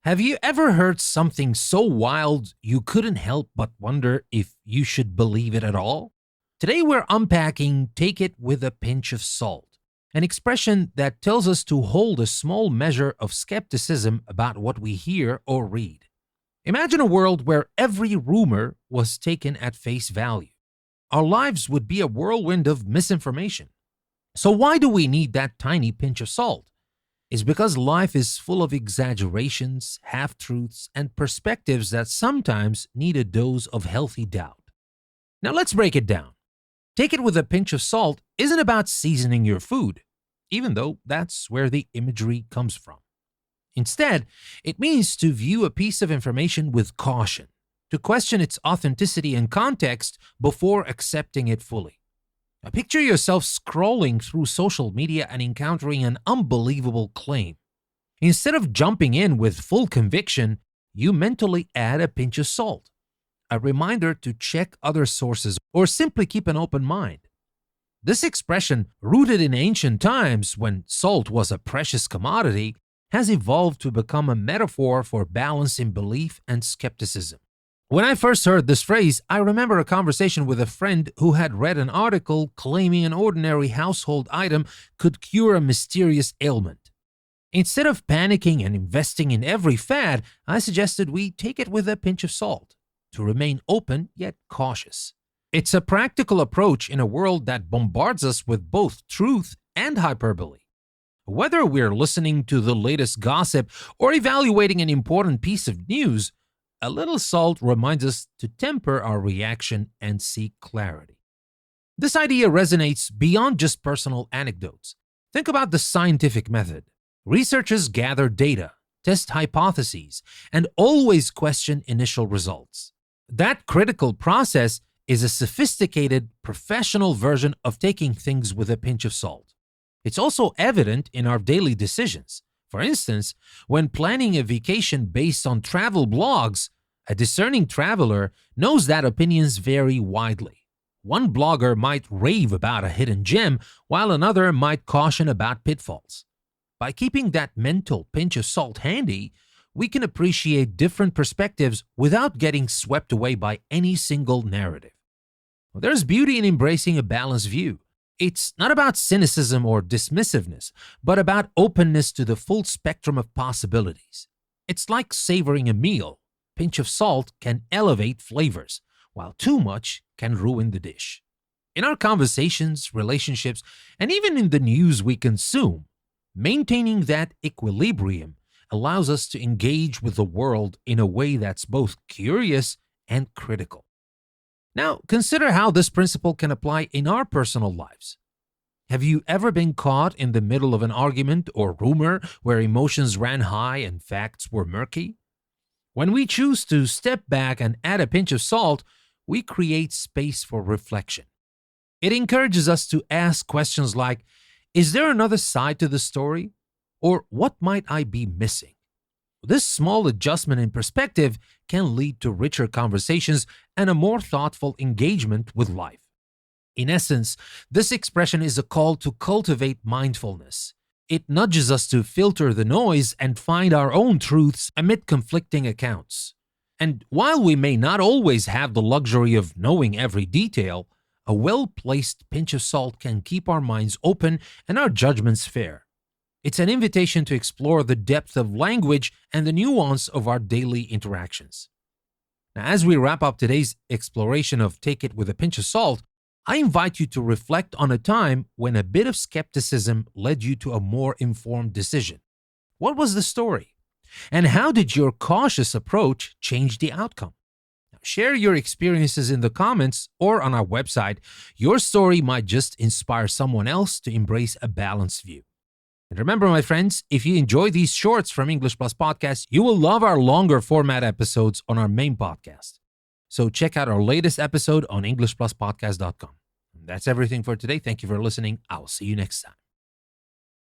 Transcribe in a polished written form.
Have you ever heard something so wild you couldn't help but wonder if you should believe it at all? Today we're unpacking Take It with a Pinch of Salt, an expression that tells us to hold a small measure of skepticism about what we hear or read. Imagine a world where every rumor was taken at face value. Our lives would be a whirlwind of misinformation. So why do we need that tiny pinch of salt? It's because life is full of exaggerations, half-truths, and perspectives that sometimes need a dose of healthy doubt. Now let's break it down. Take it with a pinch of salt isn't about seasoning your food, even though that's where the imagery comes from. Instead, it means to view a piece of information with caution, to question its authenticity and context before accepting it fully. Now, picture yourself scrolling through social media and encountering an unbelievable claim. Instead of jumping in with full conviction, you mentally add a pinch of salt, a reminder to check other sources or simply keep an open mind. This expression, rooted in ancient times when salt was a precious commodity, has evolved to become a metaphor for balancing belief and skepticism. When I first heard this phrase, I remember a conversation with a friend who had read an article claiming an ordinary household item could cure a mysterious ailment. Instead of panicking and investing in every fad, I suggested we take it with a pinch of salt, to remain open yet cautious. It's a practical approach in a world that bombards us with both truth and hyperbole. Whether we're listening to the latest gossip or evaluating an important piece of news, a little salt reminds us to temper our reaction and seek clarity. This idea resonates beyond just personal anecdotes. Think about the scientific method. Researchers gather data, test hypotheses, and always question initial results. That critical process is a sophisticated, professional version of taking things with a pinch of salt. It's also evident in our daily decisions. For instance, when planning a vacation based on travel blogs, a discerning traveler knows that opinions vary widely. One blogger might rave about a hidden gem, while another might caution about pitfalls. By keeping that mental pinch of salt handy, we can appreciate different perspectives without getting swept away by any single narrative. There's beauty in embracing a balanced view. It's not about cynicism or dismissiveness, but about openness to the full spectrum of possibilities. It's like savoring a meal. A pinch of salt can elevate flavors, while too much can ruin the dish. In our conversations, relationships, and even in the news we consume, maintaining that equilibrium allows us to engage with the world in a way that's both curious and critical. Now, consider how this principle can apply in our personal lives. Have you ever been caught in the middle of an argument or rumor where emotions ran high and facts were murky? When we choose to step back and add a pinch of salt, we create space for reflection. It encourages us to ask questions like, is there another side to the story? Or what might I be missing? This small adjustment in perspective can lead to richer conversations and a more thoughtful engagement with life. In essence, this expression is a call to cultivate mindfulness. It nudges us to filter the noise and find our own truths amid conflicting accounts. And while we may not always have the luxury of knowing every detail, a well-placed pinch of salt can keep our minds open and our judgments fair. It's an invitation to explore the depth of language and the nuance of our daily interactions. Now, as we wrap up today's exploration of Take It with a Pinch of Salt, I invite you to reflect on a time when a bit of skepticism led you to a more informed decision. What was the story? And how did your cautious approach change the outcome? Now, share your experiences in the comments or on our website. Your story might just inspire someone else to embrace a balanced view. And remember, my friends, if you enjoy these shorts from English Plus Podcast, you will love our longer format episodes on our main podcast. So check out our latest episode on EnglishPlusPodcast.com. That's everything for today. Thank you for listening. I'll see you next time.